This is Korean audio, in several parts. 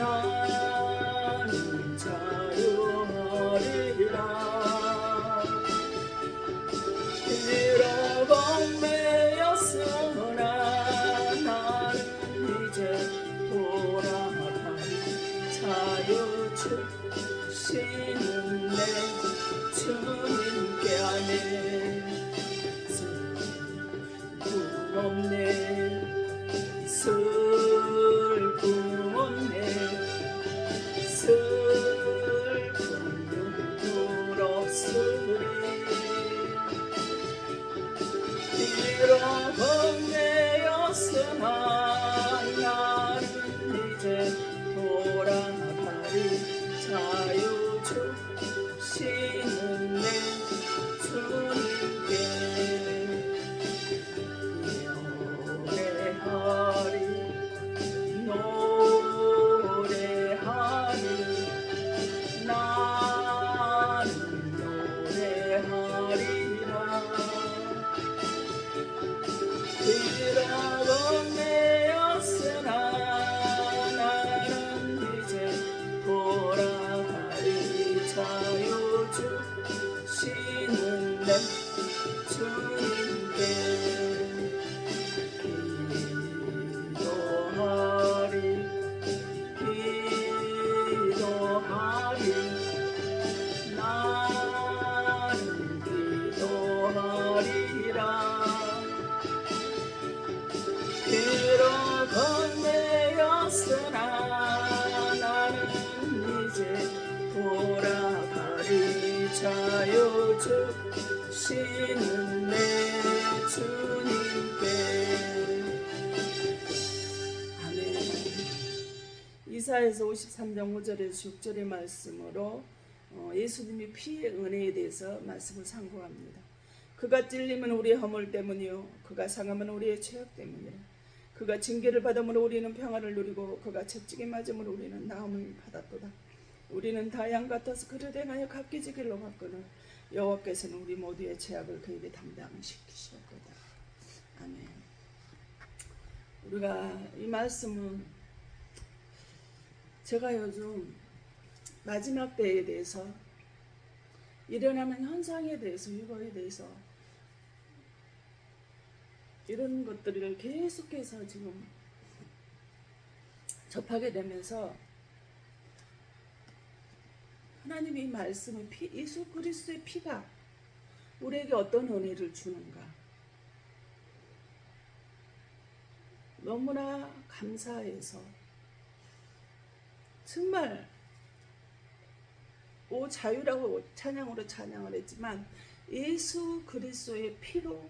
나는 자유하리라. 비록 얽매였으나 나는 이제 돌아가리. 자유 주시는 내 주님께 아멘. 슬픔 없네, 슬픔 없네, 슬픔 눈물 없으리. 비록 얽매였으나 나는 이제 돌아가리. 자유 주시는 내 주님께 노래하리, 노래하리. 나는 노래하리라. 비록 얽매였으나 나는 이제 돌아가리. 자유 주시는 내 주님께 기도하리, 기도하리. 나는 기도하리라. 비록 얽매였으나 나는 이제 돌아가리. 자유 주시는 내 주님께 아멘. 이사야서 53장 5절에서 6절의 말씀으로 예수님이 피의 은혜에 대해서 말씀을 상고합니다. 그가 찔림은 우리의 허물 때문이요 그가 상함은 우리의 죄악 때문이라. 그가 징계를 받음으로 우리는 평화를 누리고 그가 채찍에 맞음으로 우리는 나음을 받았도다. 우리는 다 양 같아서 그를 행하여 각기 지 길로 갔거늘 여호와께서는 우리 모두의 죄악을 그에게 담당시키셨도다. 아멘. 우리가 이 말씀은 제가 요즘 마지막 때에 대해서 일어나는 현상에 대해서 이거에 대해서 이런 것들을 계속해서 지금 접하게 되면서 하나님의 말씀의 피, 예수 그리스도의 피가 우리에게 어떤 은혜를 주는가 너무나 감사해서 정말 오 자유라고 찬양으로 찬양을 했지만 예수 그리스도의 피로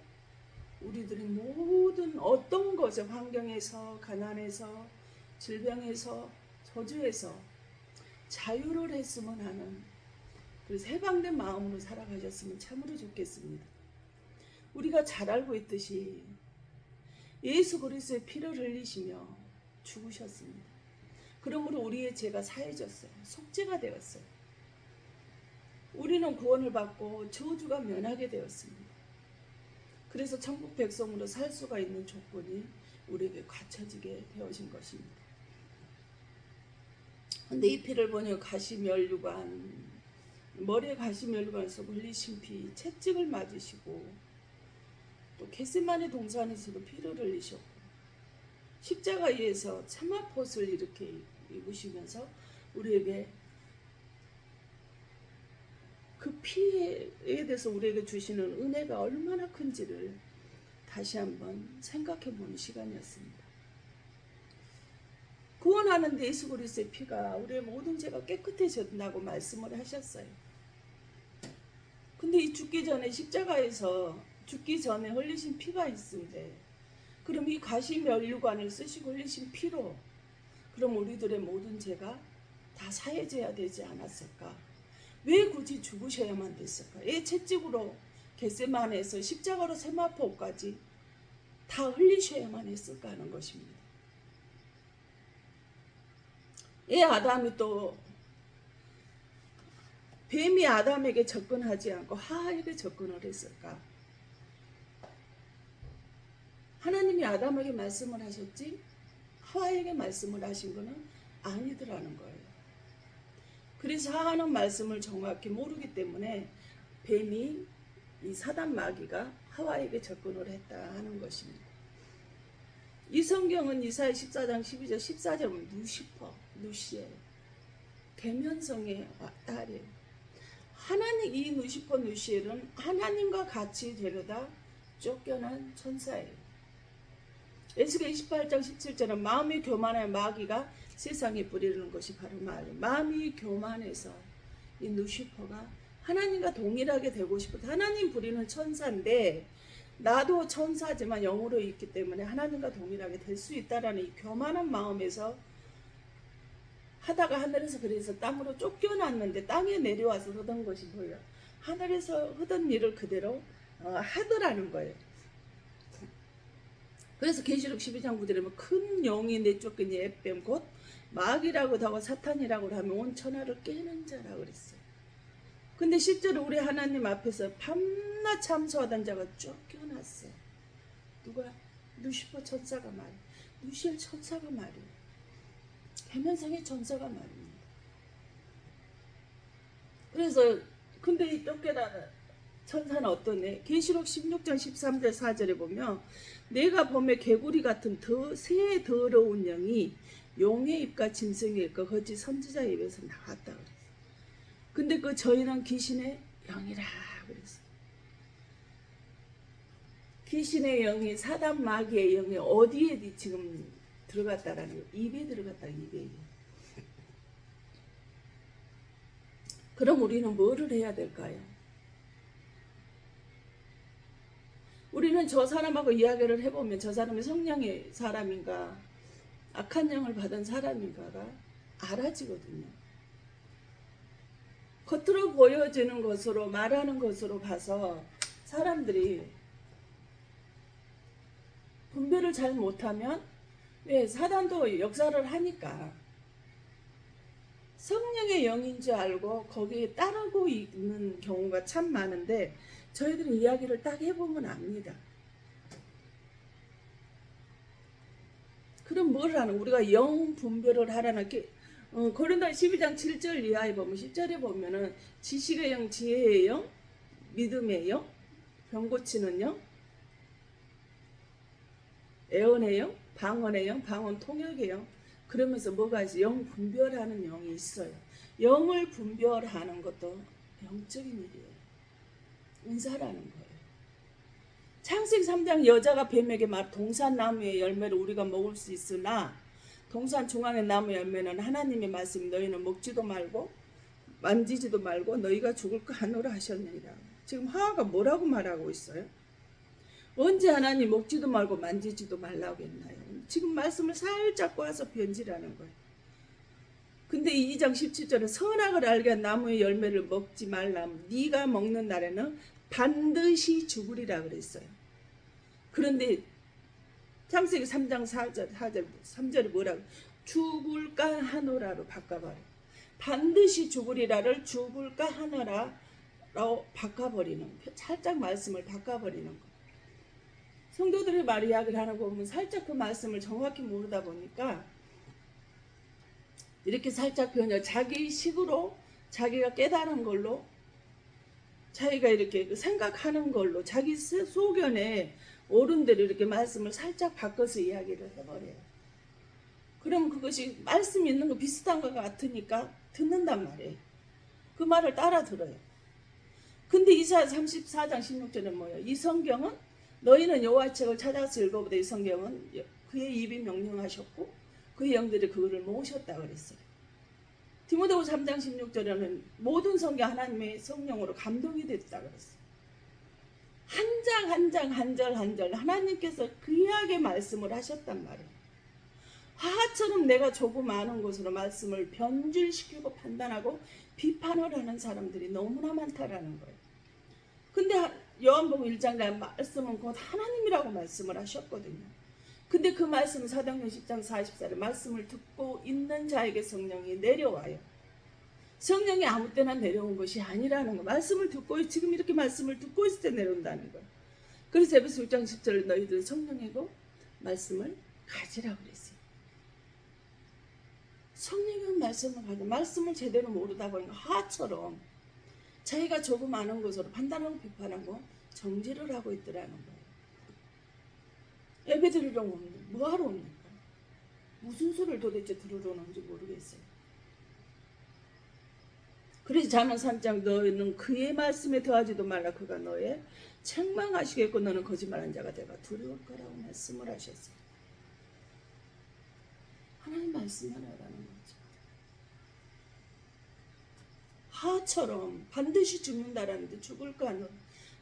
우리들이 모든 어떤 것에 환경에서 가난에서 질병에서 저주에서 자유를 했으면 하는 그래서 해방된 마음으로 살아가셨으면 참으로 좋겠습니다. 우리가 잘 알고 있듯이 예수 그리스도의 피를 흘리시며 죽으셨습니다. 그러므로 우리의 죄가 사해졌어요. 속죄가 되었어요. 우리는 구원을 받고 저주가 면하게 되었습니다. 그래서 천국 백성으로 살 수가 있는 조건이 우리에게 갖춰지게 되어진 것입니다. 근데 이 피를 보니 가시면류관 머리에 가시면류관에서 흘리신 피 채찍을 맞으시고 또 겟세마네 동산에서도 피를 흘리셨고 십자가에서 참화봇을 이렇게 입으시면서 우리에게 그 피에 대해서 우리에게 주시는 은혜가 얼마나 큰지를 다시 한번 생각해 보는 시간이었습니다. 구원하는 데 예수 그리스도의 피가 우리의 모든 죄가 깨끗해진다고 말씀을 하셨어요. 근데 이 죽기 전에 십자가에서 죽기 전에 흘리신 피가 있는데 그럼 이 가시면류관을 쓰시고 흘리신 피로 그럼 우리들의 모든 죄가 다 사해져야 되지 않았을까? 왜 굳이 죽으셔야만 됐을까? 왜 채찍으로 겟세마네에서 십자가로 세마포까지 다 흘리셔야만 했을까 하는 것입니다. 왜 아담이 또 뱀이 아담에게 접근하지 않고 하와에게 접근을 했을까? 하나님이 아담에게 말씀을 하셨지 하와에게 말씀을 하신 것은 아니더라는 거예요. 그래서 하나님 말씀을 정확히 모르기 때문에 뱀이 이 사단 마귀가 하와에게 접근을 했다 하는 것입니다. 이 성경은 이사야 14장 12절 14절은 누시예요. 계면성의 딸이에요. 하나님 이 누시엘은 하나님과 같이 데려다 쫓겨난 천사예요. 에스겔 28장 17절은 마음이 교만한 마귀가 세상에 뿌리는 것이 바로 말이에요. 마음이 교만해서 이 누시퍼가 하나님과 동일하게 되고 싶어서 하나님 부리는 천사인데 나도 천사지만 영으로 있기 때문에 하나님과 동일하게 될 수 있다라는 이 교만한 마음에서 하다가 하늘에서 그래서 땅으로 쫓겨났는데 땅에 내려와서 하던 것이 뭐예요? 하늘에서 하던 일을 그대로 하더라는 거예요. 그래서 계시록 12장 9절에 보면 큰 영이 내쫓긴 예뱀 곧 마귀라고 하고 사탄이라고 하면 온 천하를 깨는 자라고 그랬어요. 근데 실제로 우리 하나님 앞에서 밤낮 참소하던 자가 쫓겨났어요. 누가? 누시퍼 천사가 말이에요. 누시엘 천사가 말이에요. 계면성의 천사가 말입니다. 그래서 근데 이 쫓겨나는 천사는 어떠네? 계시록 16장 13절 4절에 보면 내가 봄에 개구리 같은 새 더러운 영이 용의 입과 짐승의 입과 거짓 선지자의 입에서 나왔다 그랬어요. 근데 그 저희는 귀신의 영이라 그랬어요. 귀신의 영이 사단 마귀의 영이 어디에 지금 들어갔다라는 거예요. 입에 들어갔다. 입에. 그럼 우리는 뭐를 해야 될까요? 우리는 저 사람하고 이야기를 해보면 저 사람이 성령의 사람인가 악한 영을 받은 사람인가가 알아지거든요. 겉으로 보여지는 것으로 말하는 것으로 봐서 사람들이 분별을 잘 못하면 왜 사단도 역사를 하니까 성령의 영인 줄 알고 거기에 따르고 있는 경우가 참 많은데 저희들은 이야기를 딱 해보면 압니다. 그럼 뭘 하는? 우리가 영 분별을 하라는 게 고린도 12장 7절 이하에 보면 10절에 보면은 지식의 영, 지혜의 영, 믿음의 영, 병 고치는 영, 애언의 영, 방언의 영, 방언 통역의 영. 그러면서 뭐가 있어요? 영 분별하는 영이 있어요. 영을 분별하는 것도 영적인 일이에요. 은사라는 거예요. 창세기 3장 여자가 뱀에게 말 동산나무의 열매를 우리가 먹을 수 있으나 동산 중앙의 나무 열매는 하나님의 말씀 너희는 먹지도 말고 만지지도 말고 너희가 죽을까 하노라 하셨느니라. 지금 하와가 뭐라고 말하고 있어요? 언제 하나님 먹지도 말고 만지지도 말라고 했나요? 지금 말씀을 살짝 꼬아서 변질하는 거예요. 근데 2장 17절은 선악을 알게 한 나무의 열매를 먹지 말라. 네가 먹는 날에는 반드시 죽으리라 그랬어요. 그런데 창세기 3장 3절에 뭐라고? 죽을까 하노라로 바꿔버려요. 반드시 죽으리라를 죽을까 하노라로 바꿔버리는, 살짝 말씀을 바꿔버리는 거. 성도들의 말 이야기를 하는 거 보면 살짝 그 말씀을 정확히 모르다 보니까 이렇게 살짝 변해 자기 식으로 자기가 깨달은 걸로 자기가 이렇게 생각하는 걸로 자기 소견에 옳은 대로 이렇게 말씀을 살짝 바꿔서 이야기를 해버려요. 그럼 그것이 말씀 있는 거 비슷한 것 같으니까 듣는단 말이에요. 그 말을 따라 들어요. 근데 이사야 34장 16절에 뭐예요? 이 성경은 너희는 여호와의 책을 찾아서 읽어보되 이 성경은 그의 입이 명령하셨고 그의 영들이 그거를 모으셨다 그랬어요. 디모데후서 3장 16절에는 모든 성경 하나님의 성령으로 감동이 됐다 그랬어요. 한 장 한 장 한 절 한 절 하나님께서 귀하게 말씀을 하셨단 말이에요. 화처럼 내가 조금 아는 것으로 말씀을 변질시키고 판단하고 비판을 하는 사람들이 너무나 많다라는 거예요. 근데 요한복음 1장에 말씀은 곧 하나님이라고 말씀을 하셨거든요. 근데 그 말씀은 사도행전 10장 44절에 말씀을 듣고 있는 자에게 성령이 내려와요. 성령이 아무 때나 내려온 것이 아니라는 거. 말씀을 듣고 지금 이렇게 말씀을 듣고 있을 때 내려온다는 거예요. 그래서 에베소 6장 10절에 너희들은 성령이고 말씀을 가지라고 그랬어요. 성령의 말씀을 받아 말씀을 제대로 모르다 보니까 하처럼 자기가 조금 아는 것으로 판단하고 비판하고 정죄를 하고 있더라는 거예요. 예배 드리러 오는데 뭐하러 옵니까? 무슨 소리를 도대체 들으러 오는지 모르겠어요. 그래서 잠언 3장 너는 그의 말씀에 더하지도 말라. 그가 너의 책망하시겠고 너는 거짓말한 자가 되가 두려울 거라고 말씀을 하셨어요. 하나님 말씀을 하라는 거죠. 하처럼 반드시 죽는다라는데 죽을까 하는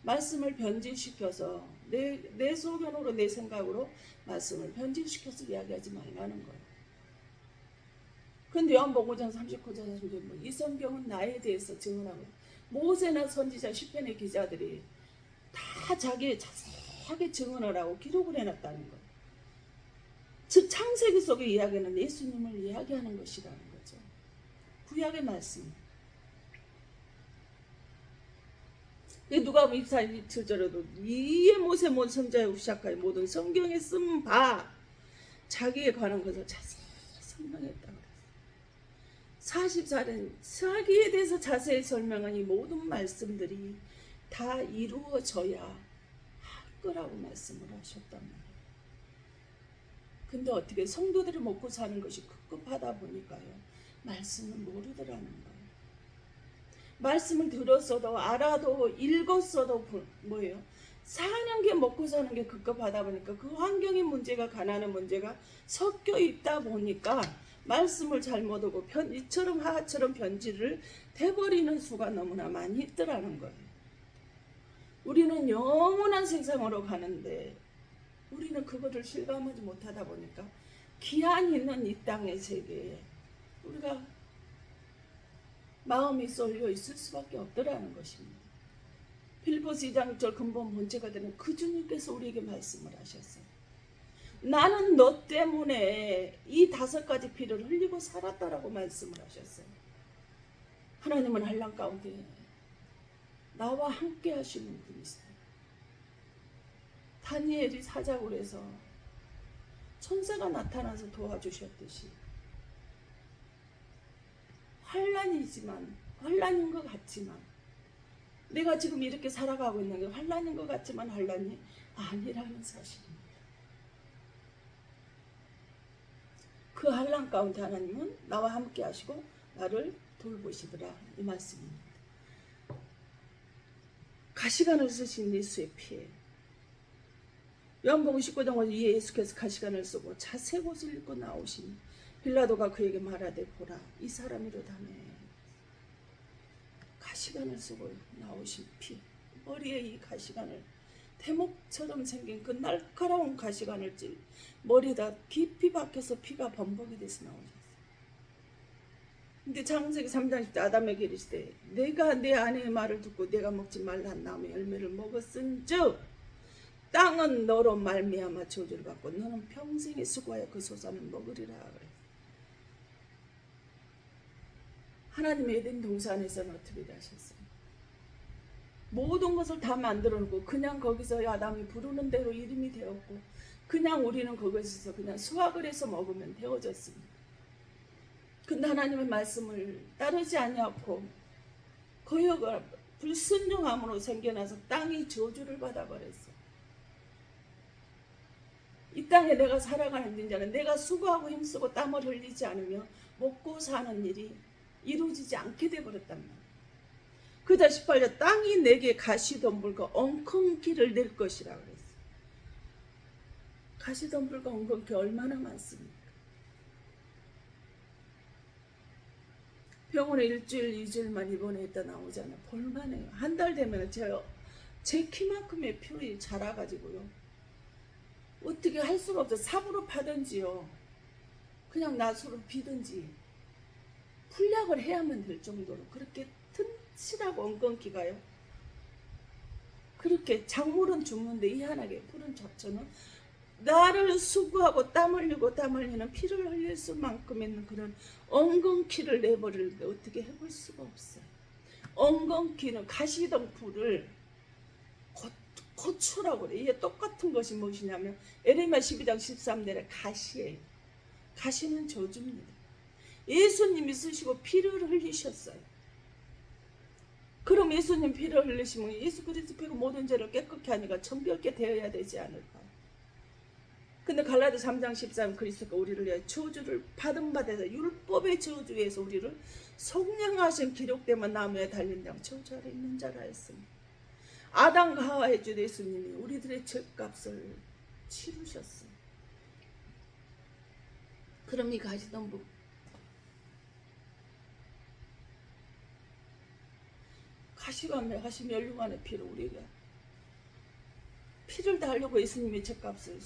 말씀을 변질시켜서 내 소견으로 내 생각으로 말씀을 변질시켜서 이야기하지 말라는 거예요. 근데 요한복음 5장 39절 40절 이 성경은 나에 대해서 증언하고 모세나 선지자 시편의 기자들이 다 자기의 자세하게 증언을 하고 기록을 해놨다는 거예요. 즉 창세기 속의 이야기는 예수님을 이야기하는 것이라는 거죠. 구약의 말씀. 누가복음 24장 7절에도 이에 모세 모든 선지자의 후시작까지 모든 성경에 쓴 바 자기에 관한 것을 자세히 설명했다. 44년 자기에 대해서 자세히 설명한 이 모든 말씀들이 다 이루어져야 할 거라고 말씀을 하셨단 말이에요. 근데 어떻게 성도들이 먹고 사는 것이 급급하다 보니까요. 말씀을 모르더라는 거예요. 말씀을 들었어도 알아도 읽었어도 뭐예요? 사는 게 먹고 사는 게 급급하다 보니까 그 환경의 문제가 가난의 문제가 섞여 있다 보니까 말씀을 잘못 오고 이처럼 하하처럼 변질을 돼버리는 수가 너무나 많이 있더라는 거예요. 우리는 영원한 세상으로 가는데 우리는 그것을 실감하지 못하다 보니까 기한 있는 이 땅의 세계에 우리가 마음이 쏠려 있을 수밖에 없더라는 것입니다. 빌보스 2장 6절 근본 본체가 되는 그 주님께서 우리에게 말씀을 하셨어요. 나는 너 때문에 이 5가지 피를 흘리고 살았다라고 말씀을 하셨어요. 하나님은 한란 가운데 나와 함께 하시는 분이세요. 다니엘이 사자굴에서 천사가 나타나서 도와주셨듯이 환란인 것 같지만 내가 지금 이렇게 살아가고 있는 게 환란인 것 같지만 환란이 아니라는 사실입니다. 그 환란 가운데 하나님은 나와 함께 하시고 나를 돌보시더라 이 말씀입니다. 가시관을 쓰신 예수의 피에 요한복음 19장 이에 예수께서 가시관을 쓰고 자색 옷을 입고 나오시니 빌라도가 그에게 말하되 보라 이 사람이로다네. 가시관을 쓰고 나오신 피 머리에 이 가시관을 대목처럼 생긴 그 날카로운 가시관을 찔 머리에다 깊이 박혀서 피가 범벅이 돼서 나오셨어요. 근데 창세기 3장 10절 아담에게 이르시되 내가 내 아내의 말을 듣고 내가 먹지 말라 나무의 열매를 먹었은즉 땅은 너로 말미암아 저주를 받고 너는 평생에 수고하여 그 소산을 먹으리라. 하나님의 에덴 동산에서는 어떻게 하셨어요? 모든 것을 다 만들어 놓고 그냥 거기서 아담이 부르는 대로 이름이 되었고 그냥 우리는 거기서 그냥 수확을 해서 먹으면 되어졌습니다. 근데 하나님의 말씀을 따르지 아니하고 거여가 불순종함으로 생겨나서 땅이 저주를 받아버렸어요. 이 땅에 내가 살아가는 자는 내가 수고하고 힘쓰고 땀을 흘리지 않으며 먹고 사는 일이 이루어지지 않게 되어버렸단 말이에요. 그다 18절 땅이 내게 가시덤불과 엉겅퀴를 낼 것이라 그랬어요. 가시덤불과 엉겅퀴 얼마나 많습니까? 병원에 일주일, 2주일만 입원했다 나오잖아요. 볼만해요. 한 달 되면 제 키만큼의 표이 자라가지고요. 어떻게 할 수가 없어. 삽으로 파든지요. 그냥 낫으로 비든지 풀약을 해야만 될 정도로 그렇게 튼실하고 엉겅퀴가요. 그렇게 작물은 죽는데 이한하게 푸른 잡초는 나를 수고하고 땀 흘리는 피를 흘릴 수만큼 있는 그런 엉겅퀴를 내버리는데 어떻게 해볼 수가 없어요. 엉겅퀴는 가시덤불을 고추라고 그래. 이게 똑같은 것이 무엇이냐면 에레미야 12장 13절에 가시예요. 가시는 저주입니다. 예수님이 쓰시고 피를 흘리셨어요. 그럼 예수님 피를 흘리시면 예수 그리스도 피가 모든 죄를 깨끗게 하니까 정결케 되어야 되지 않을까요? 근데 갈라디 3장 13 그리스도가 우리를 위해 저주를 받은 바 되사 율법의 저주에서 우리를 속량하신 기록되면 나무에 달린 양 저주 아래 있는 자라 했습니다. 아담과 하와의 주 예수님이 우리들의 죄값을 치르셨어요. 그럼 이 가시덤불 가시가 멸류관의 피를 우리가 피를 달려고 예수님이 죄값을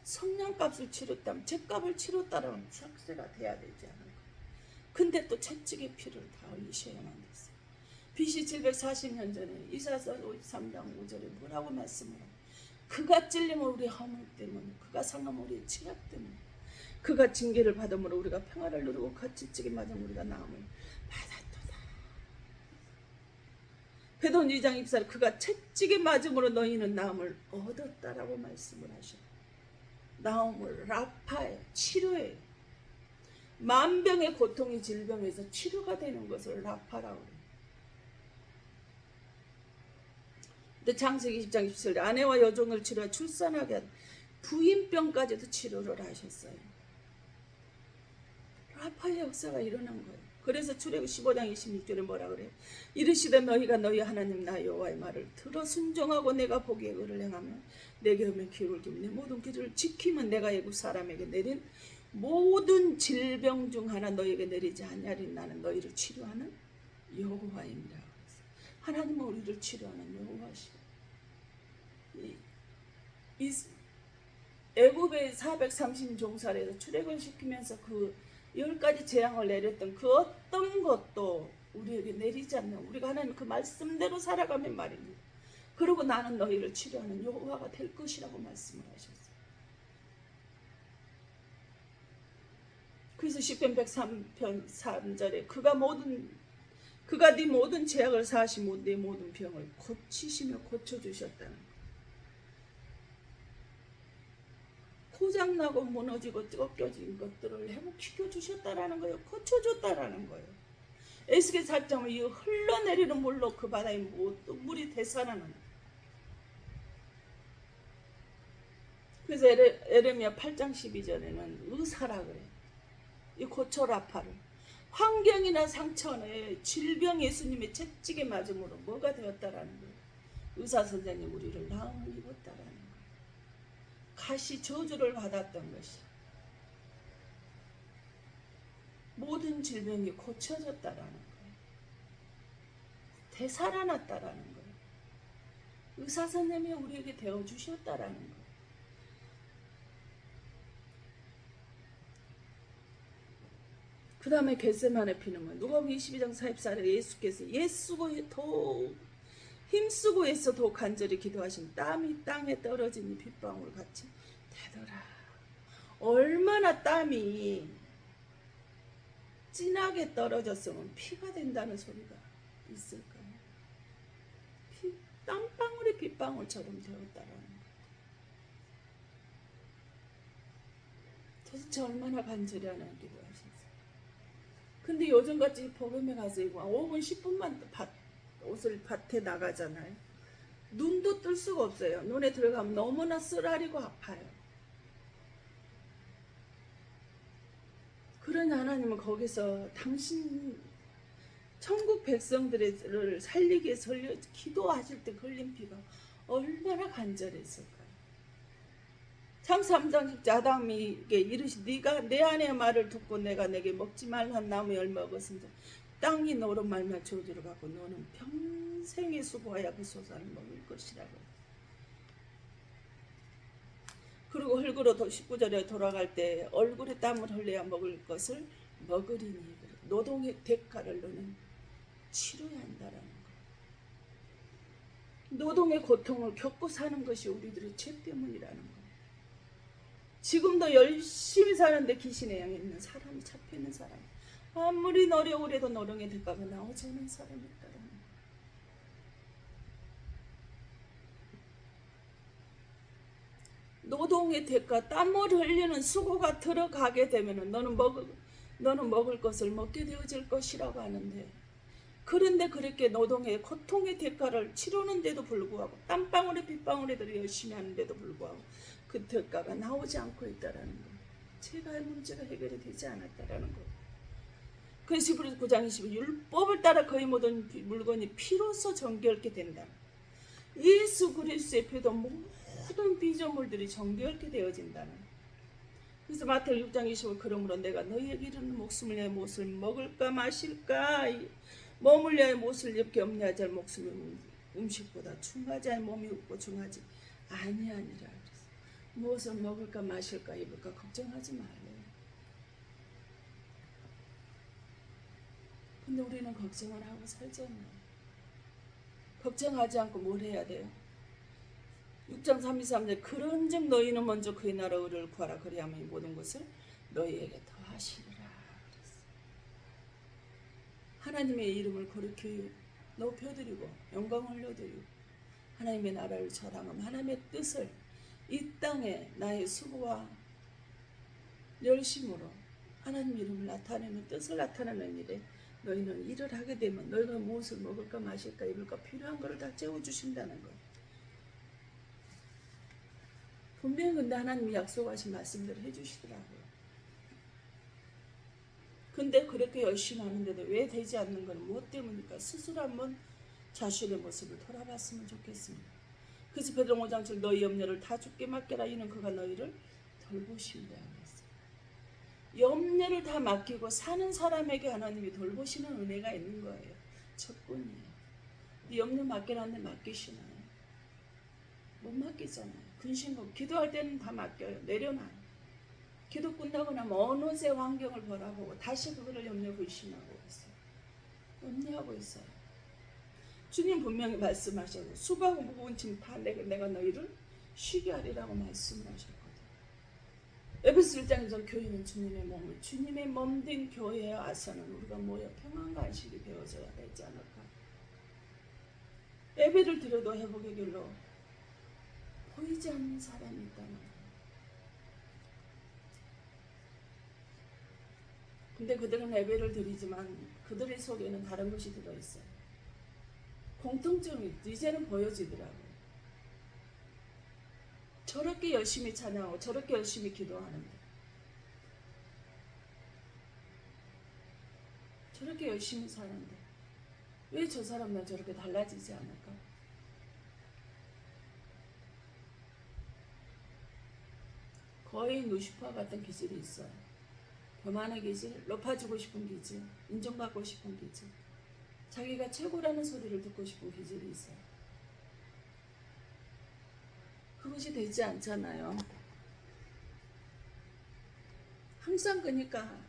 성냥값을 치렀다면 죄값을 치렀다라는 삭세가 돼야 되지 않을까. 근데 또 채찍의 피를 다 흘리셔야만 됐어요. BC 740년 전에 이사야 53장 5절에 뭐라고 말씀을 하고 그가 찔림을 우리 허물 때문에 그가 상함을 우리의 죄악 때문에 그가 징계를 받음으로 우리가 평화를 누리고 그 채찍에 맞음 우리가 나음을 받았도다. 베드로 2장 24절 그가 채찍에 맞음으로 너희는 나음을 얻었다라고 말씀을 하셔. 나음을 라파에 치료해. 만병의 고통이 질병에서 치료가 되는 것을 라파라고 해요. 근데 창세기 20장 27절 아내와 여종을 치료해 출산하게 한 부인병까지도 치료를 하셨어요. 라파의 역사가 일어난 거예요. 그래서 출애굽 15장 26절에 뭐라 그래요? 이르시되 너희가 너희 하나님 나 여호와의 말을 들어 순종하고 내가 보기에 의를 행하며 내게 오면 귀를 기면 내 모든 길을 지키면 내가 애굽 사람에게 내린 모든 질병 중 하나 너희에게 내리지 아니하리 나는 너희를 치료하는 여호와입니다. 하나님은 우리를 치료하는 여호와시고 애굽의 430종살에서 출애굽을 시키면서 그 10가지 재앙을 내렸던 그 어떤 것도 우리에게 내리지 않는 우리가 하나님 그 말씀대로 살아가면 말입니다. 그리고 나는 너희를 치료하는 여호와가 될 것이라고 말씀을 하셨어요. 그래서 시편 103편 3절에 그가 네 모든 죄악을 사하시고 네 모든 병을 고치시며 고쳐주셨다는 거예요. 고장나고 무너지고 꺾여진 것들을 회복시켜 주셨다라는 거예요. 고쳐줬다라는 거예요. 에스겔 4장은 이 흘러내리는 물로 그 바다의 모든 물이 되살아나는. 그래서 에레미야 8장 12절에는 의사라 그래요. 이 고쳐라파를 환경이나 상처에 질병 예수님의 채찍에 맞음으로 뭐가 되었다라는 거예요. 의사 선생님 우리를 나음을 입었다라는 거예요. 가시 저주를 받았던 것이 모든 질병이 고쳐졌다라는 거예요. 되살아났다라는 거예요. 의사 선생님이 우리에게 되어 주셨다라는 거예요. 그 다음에 겟세마네 피는 누가복음 22장 44절에 예수께서 예수고 더 힘쓰고 애써 더 간절히 기도하신 땀이 땅에 떨어지니 빗방울 같이 되더라. 얼마나 땀이 진하게 떨어졌으면 피가 된다는 소리가 있을까요? 땀방울이 빗방울처럼 되었다라는 거예요. 도대체 얼마나 간절히 하나님 기도하셨어요. 근데 요즘같이 복음에 가서 5분 10분만 옷을 밭에 나가잖아요. 눈도 뜰 수가 없어요. 눈에 들어가면 너무나 쓰라리고 아파요. 그러니 하나님은 거기서 당신 천국 백성들을 살리기 위해서 기도하실 때 흘린 피가 얼마나 간절했을까요? 창세 3장 10절 아담에게 이르시 네가 내 아내의 말을 듣고 내가 내게 먹지 말란 나무의 열매 먹었은데 땅이 너로 말미암아 저주를 받고 너는 평생에 수고하여 그 소산을 먹을 것이라고. 그리고 흙으로 19절에 돌아갈 때 얼굴에 땀을 흘려야 먹을 것을 먹으리니 노동의 대가를 너는 치러야 한다라는 거예요. 노동의 고통을 겪고 사는 것이 우리들의 죄 때문이라는 거예요. 지금도 열심히 사는데 귀신의 영에 있는 사람이 잡혀있는 사람, 아무리 어려우래도 노동의 대가가 나오지 않은 사람이 있다라는 거예요. 노동의 대가, 땀을 흘리는 수고가 들어가게 되면 너는 너는 먹을 것을 먹게 되어질 것이라고 하는데, 그런데 그렇게 노동의 고통의 대가를 치르는데도 불구하고 땀방울에 빗방울에들 열심히 하는데도 불구하고 그 대가가 나오지 않고 있다라는 거. 제가 문제가 해결이 되지 않았다라는 거. 그래서 히브리서 9장 20절 율법을 따라 거의 모든 물건이 피로써 정결케 된다. 예수 그리스도의 피로 모든 피조물들이 정결케 되어진다는. 그래서 마태복음 6장 25절 그러므로 내가 너희에게 이르는 목숨을 위하여 못을 먹을까 마실까 몸을 위하여 못을 입게 없냐 잘 목숨은 음식보다 중하지 않은 몸이 없고 중하지 아니하니라. 무엇을 먹을까 마실까 입을까 걱정하지 말래요. 근데 우리는 걱정을 하고 살잖아요. 걱정하지 않고 뭘 해야 돼요? 6장 33절 그런즉 너희는 먼저 그의 나라 의를 구하라 그리하면 이 모든 것을 너희에게 더하시리라. 하나님의 이름을 거룩히 높여드리고 영광 올려드리고 하나님의 나라를 절하면 하나님의 뜻을 이 땅에 나의 수고와 열심으로 하나님 이름을 나타내는 뜻을 나타내는 일에 너희는 일을 하게 되면 너희가 무엇을 먹을까 마실까 입을까 필요한 것을 다 채워주신다는 거예요. 분명히 근데 하나님이 약속하신 말씀대로 해주시더라고요. 근데 그렇게 열심히 하는데도 왜 되지 않는 건 무엇 때문일까? 스스로 한번 자신의 모습을 돌아봤으면 좋겠습니다. 그래서 베드로 5장 7 너희 염려를 다 주께 맡겨라 이는 그가 너희를 돌보신다 했어요. 염려를 다 맡기고 사는 사람에게 하나님이 돌보시는 은혜가 있는 거예요. 첫분이에요. 염려 맡기라는데 맡기시나요? 못 맡기잖아요. 근심고 기도할 때는 다 맡겨요. 내려놔요. 기도 끝나고 나면 어느새 환경을 바라보고 다시 그거를 염려 근심하고 있어요. 염려하고 있어요. 주님 분명히 말씀하셔서 수고하고 무거운 짐 다 내가 너희를 쉬게 하리라고 말씀을 하셨거든요. 에베소 1장에서 교회는 주님의 몸을 주님의 몸된 교회에 와서는 우리가 모여 평안과 안식이 되어져야 되지 않을까. 예배를 드려도 회복의 길로 보이지 않는 사람이 있다는 거예요. 근데 그들은 예배를 드리지만 그들의 속에는 다른 것이 들어있어요. 공통점이 이제는 보여지더라고요. 저렇게 열심히 찬양하고 저렇게 열심히 기도하는데 저렇게 열심히 사는데 왜 저 사람만 저렇게 달라지지 않을까? 거의 루시퍼 같은 기질이 있어요. 교만의 기질, 높아지고 싶은 기질, 인정받고 싶은 기질, 자기가 최고라는 소리를 듣고 싶은 기질이 있어요. 그것이 되지 않잖아요. 항상 그러니까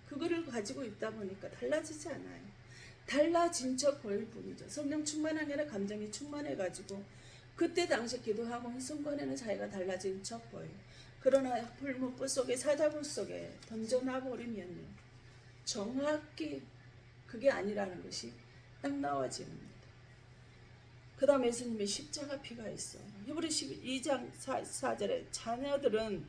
그거를 가지고 있다 보니까 달라지지 않아요. 달라진 척 보일 뿐이죠. 성령 충만한 게 아니라 감정이 충만해가지고 그때 당시 기도하고 이 순간에는 자기가 달라진 척 보여요. 그러나 불문불 속에 사자굴 속에 던져놔버리면요. 정확히 그게 아니라는 것이 딱 나와집니다. 그 다음에 예수님의 십자가 피가 있어요. 히브리서 2장 4절에 자녀들은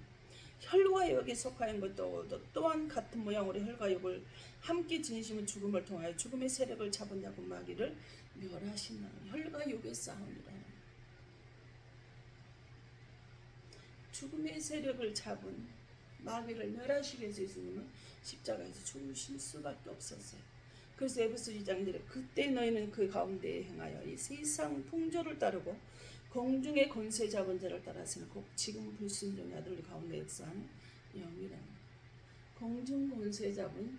혈과 육에 속하는 것도 또한 같은 모양으로 혈과 육을 함께 지니시면 죽음을 통하여 죽음의 세력을 잡은 자고 마귀를 멸하신다. 혈과 육의 싸움이라는 죽음의 세력을 잡은 마귀를 멸하시기 위해서 예수님은 십자가에서 죽으실 수밖에 없었어요. 그래서 에베소 2장 1절에 그때 너희는 그 가운데에 행하여 이 세상 풍조를 따르고 공중의 권세 잡은 자를 따라서는 곧 지금 불순종의 아들 가운데 역사하는 영이라는 공중 권세 잡은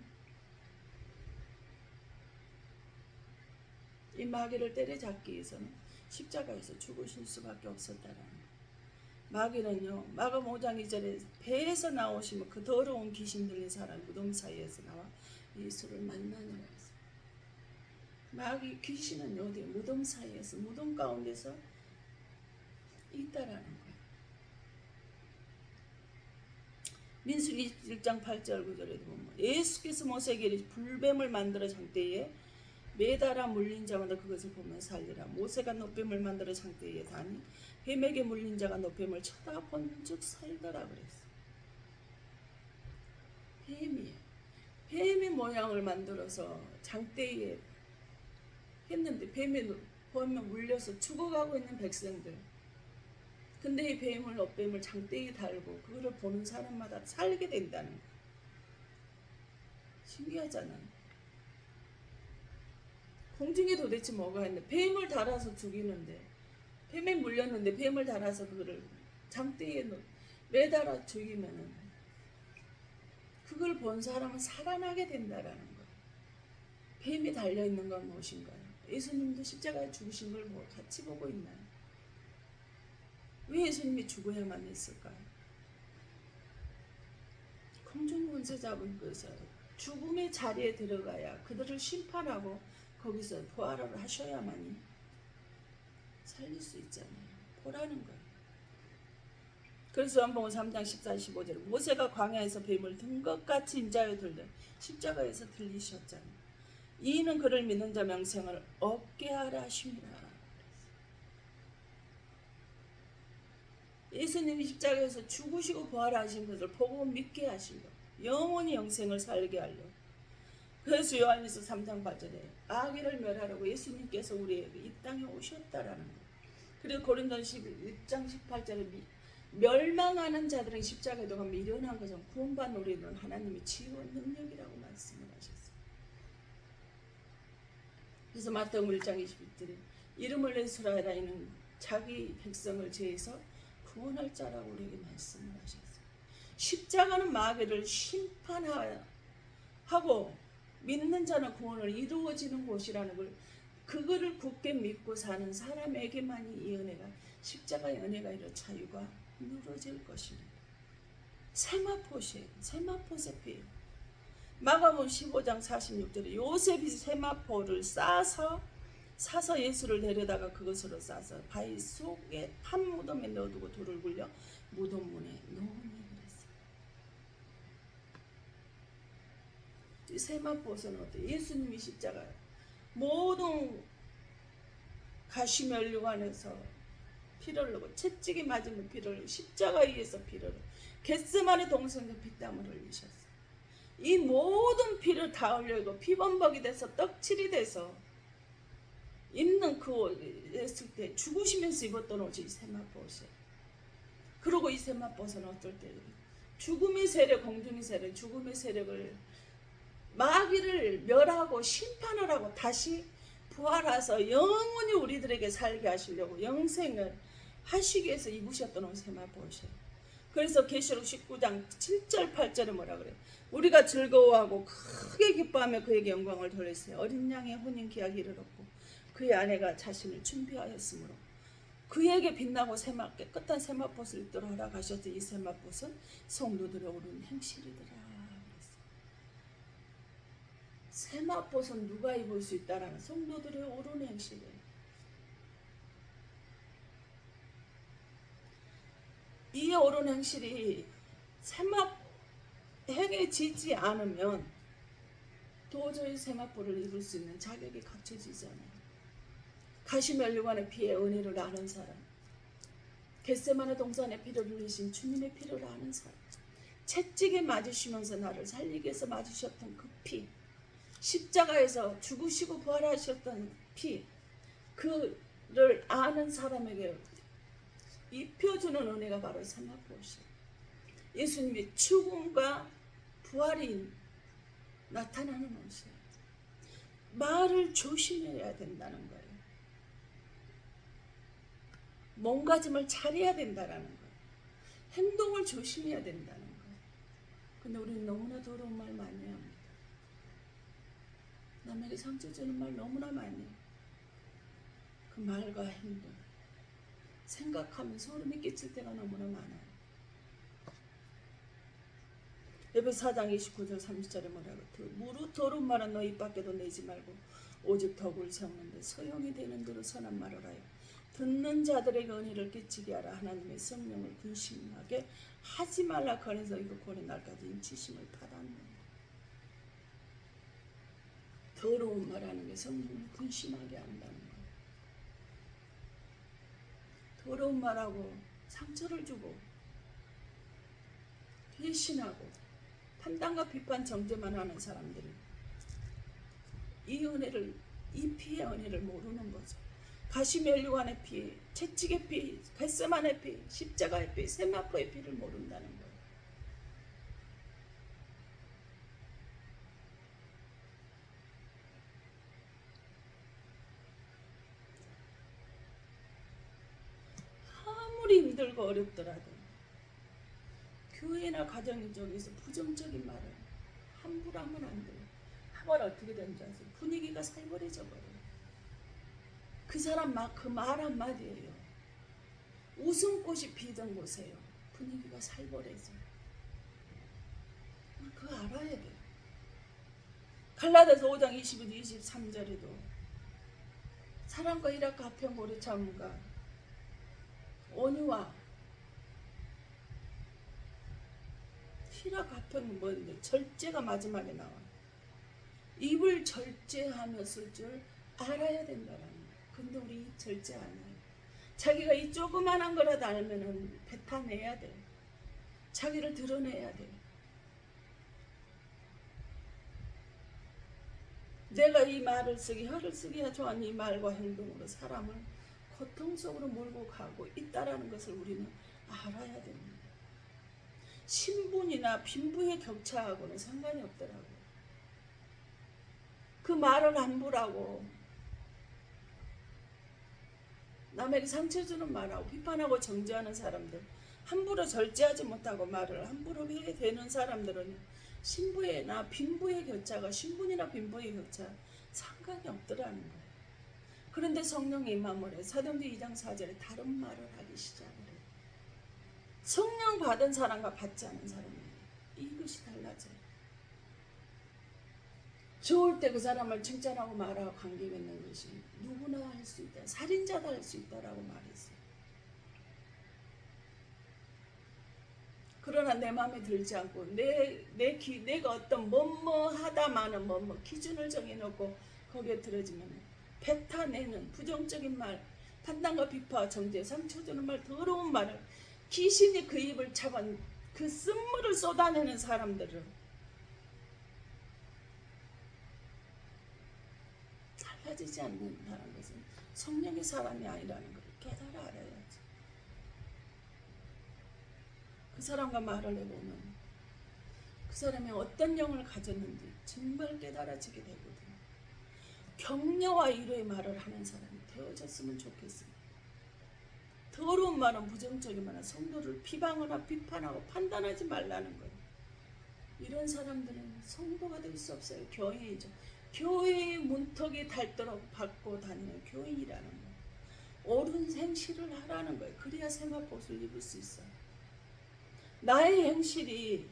이 마귀를 때려잡기 위해서는 십자가에서 죽으실 수밖에 없었다라는. 마귀는요, 마가 5장 2절에 배에서 나오시면 그 더러운 귀신 들린 사람 무덤 사이에서 나와 예수를 만나느라 했어요. 마귀 귀신은 어디 무덤 사이에서 무덤 가운데서 있다라는 거예요. 민수기 1장 8절 9절에도 보면 예수께서 모세에게 불뱀을 만들어 장대에 매달아 물린 자마다 그것을 보며 살리라. 모세가 노뱀을 만들어 장대에 다니 뱀에게 물린 자가 노뱀을 쳐다본 즉 살더라 그랬어. 뱀이에요. 뱀의 모양을 만들어서 장대에 했는데 뱀에 물려서 죽어가고 있는 백성들. 근데 이 뱀을 장대에 달고 그거를 보는 사람마다 살게 된다는 거. 신기하잖아요. 공중에 도대체 뭐가 있는데 뱀을 달아서 죽이는데 뱀에 물렸는데 뱀을 달아서 그거를 장대에 매달아 죽이면은 그걸 본 사람은 살아나게 된다라는 거예요. 뱀이 달려있는 건 무엇인가요? 예수님도 십자가에 죽으신 걸 같이 보고 있나요? 왜 예수님이 죽어야만 했을까요? 공중 권세 잡은 것을 죽음의 자리에 들어가야 그들을 심판하고 거기서 부활을 하셔야만이 살릴 수 있잖아요. 보라는 거예요. 그래서 요한복음 3장 14, 15절에 모세가 광야에서 뱀을 든 것 같이 인자여 들되 십자가에서 들리셨잖아요. 이는 그를 믿는 자 명생을 얻게 하라 하심이라. 예수님이 십자가에서 죽으시고 부활하신 것을 보고 믿게 하신 것, 영원히 영생을 살게 하려. 그래서 요한일서 3장 8절에 악의를 멸하라고 예수님께서 우리에게 이 땅에 오셨다라는 것. 그리고 고린도전서 1장 18절에 멸망하는 자들은 십자가에 도가 미련한 것은 구원받는 우리는 하나님의 지원 능력이라고 말씀을 하셨어요. 그래서 마태복음 1장 21절에 이름을 예수라 이는 자기 백성을 죄에서 구원할 자라고 우리에게 말씀을 하셨어요. 십자가는 마귀를 심판하고 믿는 자는 구원을 이루어지는 곳이라는 걸 그거를 굳게 믿고 사는 사람에게만이 이 은혜가 십자가의 은혜가 이런 자유가 누려질 것입니다. 세마포시, 세마포세피. 마가복음 15장 46절에 요셉이 세마포를 사서 예수를 데려다가 그것으로 싸서 바위 속에 한 무덤에 넣어두고 돌을 굴려 무덤 문에 놓으니 그랬어요. 이 세마포는 어때요? 예수님이 십자가 모든 가시면류관에서 피를 흘리고 채찍이 맞으면 피를 흘리고 십자가 위에서 피를 흘리고 겟세마네 동성에서 피땀을 흘리셨어요. 이 모든 피를 다 흘리고 피범벅이 돼서 떡칠이 돼서 입는 그 옷 했을 때 죽으시면서 입었던 옷이 세마포옷이에요. 그리고 이 세마포옷은 어떨 때 죽음의 세력, 공중의 세력, 죽음의 세력을 마귀를 멸하고 심판을 하고 다시 부활하서 영원히 우리들에게 살게 하시려고 영생을 하시기 위해서 입으셨던 옷 세마포옷이에요. 그래서 계시록 19장 7절 8절에 뭐라 그래요? 우리가 즐거워하고 크게 기뻐하며 그에게 영광을 돌렸어요. 어린 양의 혼인 기약이 이르렀고 그의 아내가 자신을 준비하였으므로 그에게 빛나고 깨끗한 세마포옷을 입도록 허락하셨던 이 세마포옷은 성도들의 옳은 행실이더라. 세마포옷은 누가 입을 수 있다라는 성도들의 옳은 행실이에요. 이 옳은 행실이 행해지지 않으면 도저히 세마포를 입을 수 있는 자격이 갖춰지잖아요. 가시면류관의 피에 은혜를 아는 사람, 겟세마네 동산의 피를 흘리신 주님의 피를 아는 사람, 채찍에 맞으시면서 나를 살리기 위해서 맞으셨던 그 피, 십자가에서 죽으시고 부활하셨던 피, 그를 아는 사람에게 입혀주는 은혜가 바로 세마포옷이에요. 예수님의 죽음과 부활이 나타나는 옷이에요. 말을 조심해야 된다는 거예요. 몸가짐을 차려야 된다는 거예요. 행동을 조심해야 된다는 거예요. 근데 우리는 너무나 더러운 말 많이 합니다. 남에게 상처 주는 말 너무나 많이 해요. 그 말과 행동, 생각하면 소름이 끼칠 때가 너무나 많아요. 에베소 4장 29절 30절에 뭐라고? 무릇 더러운 말은 너 입 밖에도 내지 말고 오직 덕을 세우는데 소용이 되는 대로 선한 말을 하여 듣는 자들에게 은혜를 끼치게 하라. 하나님의 성령을 근심하게 하지 말라. 그래서 이거 고린 날까지 인치심을 받았는데 더러운 말하는 게 성령을 근심하게 한다는 거예요. 더러운 말하고 상처를 주고 배신하고 판단과 비판 정죄만 하는 사람들이 이 은혜를, 이 피의 은혜를 모르는 거죠. 가시멜류관의 피, 채찍의 피, 겟세마네 피, 십자가의 피, 세마포의 피를 모른다는 거예요. 아무리 힘들고 어렵더라도 교회나 가정 쪽에서 부정적인 말을 함부로 하면 안 돼요. 하면 어떻게 되는지 아세요? 분위기가 살벌해져 버려요. 그 사람 그 말 한마디예요. 웃음꽃이 피던 곳에요. 분위기가 살벌해져. 그거 알아야 돼요. 갈라디아서 5장 22, 23절에도 사랑과 희락과 화평 고리 참음과 온유와 희락 화평은 뭔데? 절제가 마지막에 나와요. 입을 절제하며 쓸 줄 알아야 된다는 거예요. 근데 우리 입 절제 안 해요. 자기가 이 조그만한 거라도 알면은 뱉어내야 돼요. 자기를 드러내야 돼요. 내가 이 말을 쓰기, 혀를 쓰기가 좋아하는 이 말과 행동으로 사람을 고통 속으로 몰고 가고 있다라는 것을 우리는 알아야 됩니다. 신분이나 빈부의 격차하고는 상관이 없더라고요. 그 말을 함부라고 남에게 상처 주는 말하고 비판하고 정죄하는 사람들, 함부로 절제하지 못하고 말을 함부로 해야 되는 사람들은 신부나 빈부의 격차가, 신분이나 빈부의 격차 상관이 없더라는 거예요. 그런데 성령이 임함으로 사도행전 2장 4절에 다른 말을 하기 시작을 해요. 성령 받은 사람과 받지 않은 사람이 이것이 달라져요. 좋을 때 그 사람을 칭찬하고 말하고 관계 맺는 것이 누구나 할 수 있다. 살인자도 할 수 있다라고 말했어요. 그러나 내 마음에 들지 않고 내가 어떤 뭐뭐하다마는 뭐뭐 기준을 정해놓고 거기에 들어지면 뱉어내는 부정적인 말, 판단과 비파, 정죄, 상처 주는 말, 더러운 말을 귀신이 그 입을 잡아 그 쓴물을 쏟아내는 사람들은 달라지지 않는다는 것은 성령의 사람이 아니라는 것을 깨달아 알아야지. 그 사람과 말을 해보면 그 사람이 어떤 영을 가졌는지 정말 깨달아지게 되거든요. 격려와 위로의 말을 하는 사람이 되어졌으면 좋겠습니다. 더러운 말은 부정적인 말은 성도를 비방하거나 비판하고 판단하지 말라는 거예요. 이런 사람들은 성도가 될 수 없어요. 교인이죠. 교회의 문턱이 닳도록 받고 다니는 교인이라는 거예요. 옳은 행실을 하라는 거예요. 그래야 세마포옷을 입을 수 있어요. 나의 행실이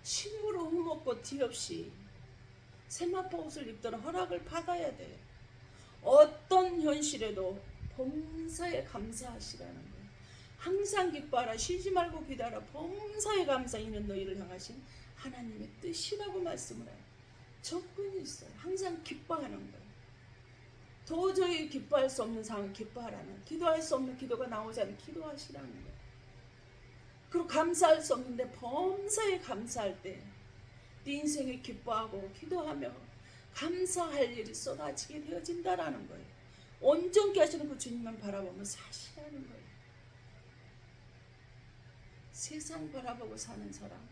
식물로 흠없고 뒤없이 세마포옷을 입도록 허락을 받아야 돼요. 어떤 현실에도 범사에 감사하시라는 거예요. 항상 기뻐하라, 쉬지 말고 기다려, 범사에 감사, 이는 너희를 향하신 하나님의 뜻이라고 말씀을 해요. 조건이 있어요. 항상 기뻐하는 거예요. 도저히 기뻐할 수 없는 상황은 기뻐하라는, 기도할 수 없는 기도가 나오지 않는 기도하시라는 거예요. 그리고 감사할 수 없는데 범사에 감사할 때 네 인생에 기뻐하고 기도하며 감사할 일이 쏟아지게 되어진다라는 거예요. 온전케 하시는 그 주님만 바라보며 사시라는 거예요. 세상 바라보고 사는 사람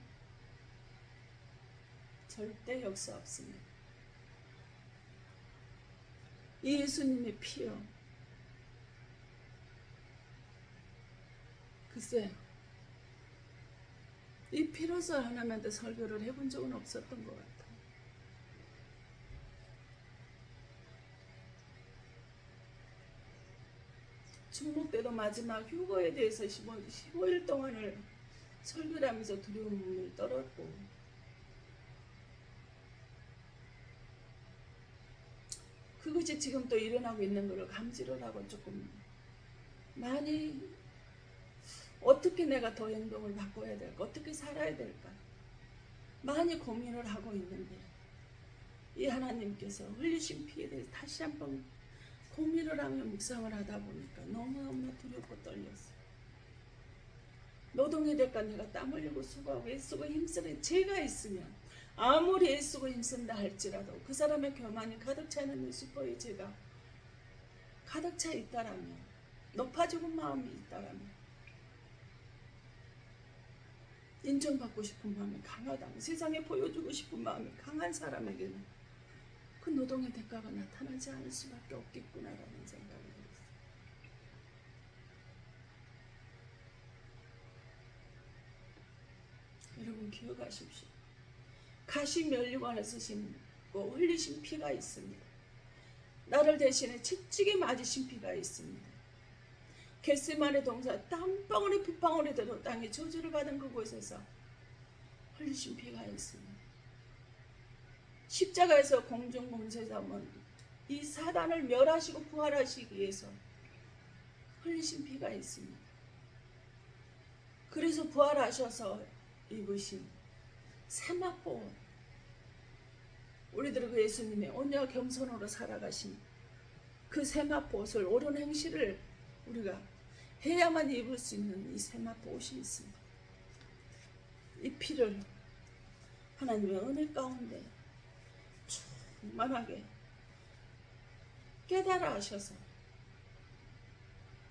절대 역사 없습니다. 예수님의 피요. 글쎄, 이 피로서 하나님한테 설교를 해본 적은 없었던 것 같아요. 중목 때도 마지막 휴거에 대해서 15일 동안을 설교를 하면서 두려움을 떨었고, 그것이 지금 또 일어나고 있는 것을 감지를 하고 조금 많이 어떻게 내가 더 행동을 바꿔야 될까, 어떻게 살아야 될까 많이 고민을 하고 있는데, 이 하나님께서 흘리신 피에 대해서 다시 한번 고민을 하며 묵상을 하다 보니까 너무너무 두렵고 떨렸어요. 노동의 대가 내가 땀 흘리고 수고하고 애쓰고 힘쓰는 제가 있으면 아무리 애쓰고 힘쓴다 할지라도 그 사람의 교만이 가득 차 있는 루시퍼의 제가 가득 차 있다라면 높아지고 마음이 있다라면 인정받고 싶은 마음이 강하다면 세상에 보여주고 싶은 마음이 강한 사람에게는 그 노동의 대가가 나타나지 않을 수밖에 없겠구나라는 생각을 했어요. 여러분 기억하십시오. 가시 면류관에서 신고 흘리신 피가 있습니다. 나를 대신에 채찍에 맞으신 피가 있습니다. 겟세마네 동산 땀방울이 핏방울이 되도 땅에 저주를 받은 그곳에서 흘리신 피가 있습니다. 십자가에서 공중공세자문 이 사단을 멸하시고 부활하시기 위해서 흘리신 피가 있습니다. 그래서 부활하셔서 입으신 세마포 우리들은 그 예수님의 온유와 겸손으로 살아가신 그 세마포 옷을 옳은 행실을 우리가 해야만 입을 수 있는 이 세마포 옷이 있습니다. 이 피를 하나님의 은혜 가운데 충만하게 깨달아 하셔서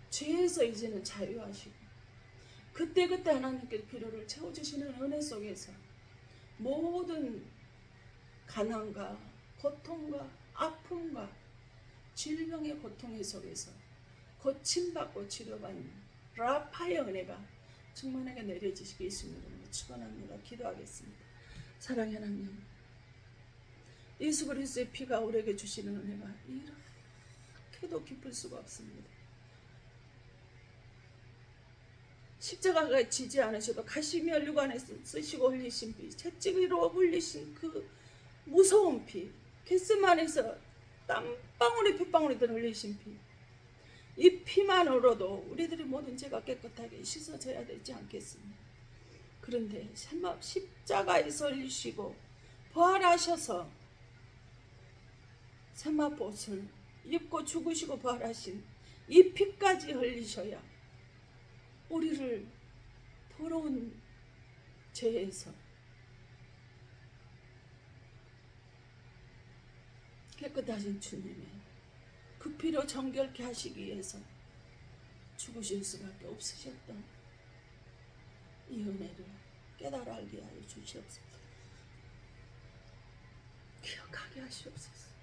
죄에서 이제는 자유하시고 그때그때 하나님께 필요를 채워주시는 은혜 속에서 모든 가난과 고통과 아픔과 질병의 고통의 속에서 고침받고 치료받는 라파의 은혜가 충만하게 내려지시기 예수님으로 축원합니다. 기도하겠습니다. 사랑의 하나님, 예수 그리스도의 피가 우리에게 주시는 은혜가 이렇게도 깊을 수가 없습니다. 십자가가 지지 않으셔도 가시면류관에 쓰시고 흘리신 피, 채찍으로 흘리신 그 무서운 피, 겟세마네에서 땀방울이 핏방울이 들 흘리신 피, 이 피만으로도 우리들의 모든 죄가 깨끗하게 씻어져야 되지 않겠습니까? 그런데 십자가에서 흘리시고 부활하셔서 세마포옷을 입고 죽으시고 부활하신 이 피까지 흘리셔야 우리를 더러운 죄에서 깨끗하신 주님의 그 피로 정결케 하시기 위해서 죽으실 수밖에 없으셨던 이 은혜를 깨달아 알게 하여 주시옵소서. 기억하게 하시옵소서.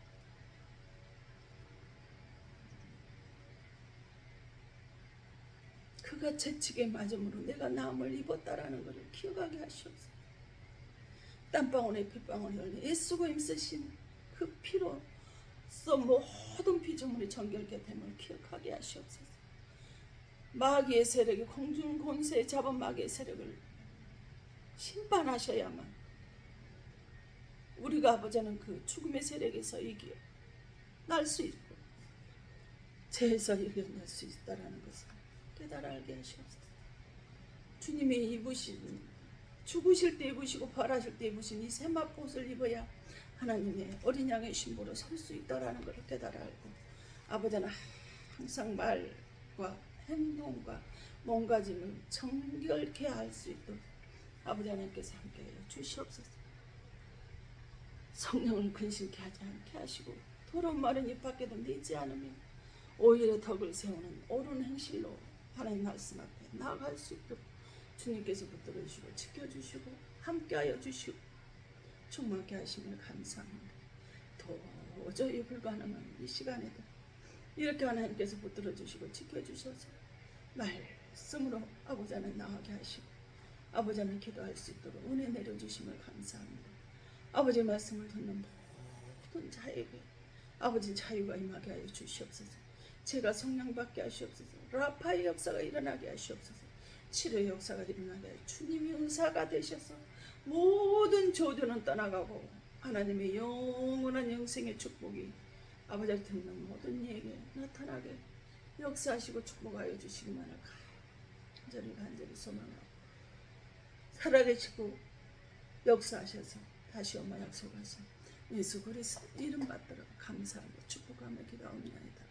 그가 채찍에 맞음으로 내가 나음을 입었다라는 것을 기억하게 하시옵소서. 땀방울에 핏방울이 흘려 애쓰고 힘쓰신 그 피로써 모든 피조물이 정결케 됨을 기억하게 하시옵소서. 마귀의 세력이 공중 권세에 잡은 마귀의 세력을 심판하셔야만 우리가 아버지는 그 죽음의 세력에서 이겨날 수 있고 죄에서 이겨낼 수 있다라는 것을 깨달아 알게 하시옵소서. 주님이 입으신 죽으실 때 입으시고 부활하실 때 입으신 이 세마포옷을 입어야 하나님의 어린 양의 신부로 설 수 있다라는 것을 깨달아 알고 아버지는 항상 말과 행동과 몸가짐을 정결케 할 수 있도록 아버지 하나님께서 함께해 주시옵소서. 성령을 근심케 하지 않게 하시고 더러운 말은 입 밖에도 내지 않으며 오히려 덕을 세우는 옳은 행실로 하나님 말씀 앞에 나아갈 수 있도록 주님께서 붙들어 주시고 지켜주시고 함께하여 주시고 충만케 하심을 감사합니다. 도저히 불가능한 이 시간에도 이렇게 하나님께서 붙들어 주시고 지켜주셔서 말씀으로 아버지는 나가게 하시고 아버지는 기도할 수 있도록 은혜 내려주심을 감사합니다. 아버지 말씀을 듣는 모든 자에게 아버지 자유가 임하게 하여 주시옵소서. 제가 성령받게 하시옵소서. 라파의 역사가 일어나게 하시옵소서. 치료의 역사가 일어나게 하여 주님이 의사가 되셔서 모든 저주는 떠나가고 하나님의 영원한 영생의 축복이 아버지를 듣는 모든 이에게 나타나게 역사하시고 축복하여 주시기만을 간절히 소망하고 살아계시고 역사하셔서 다시 엄마 약속하신 예수 그리스도 이름 받들어 감사하며 축복하며 기도하옵나이다.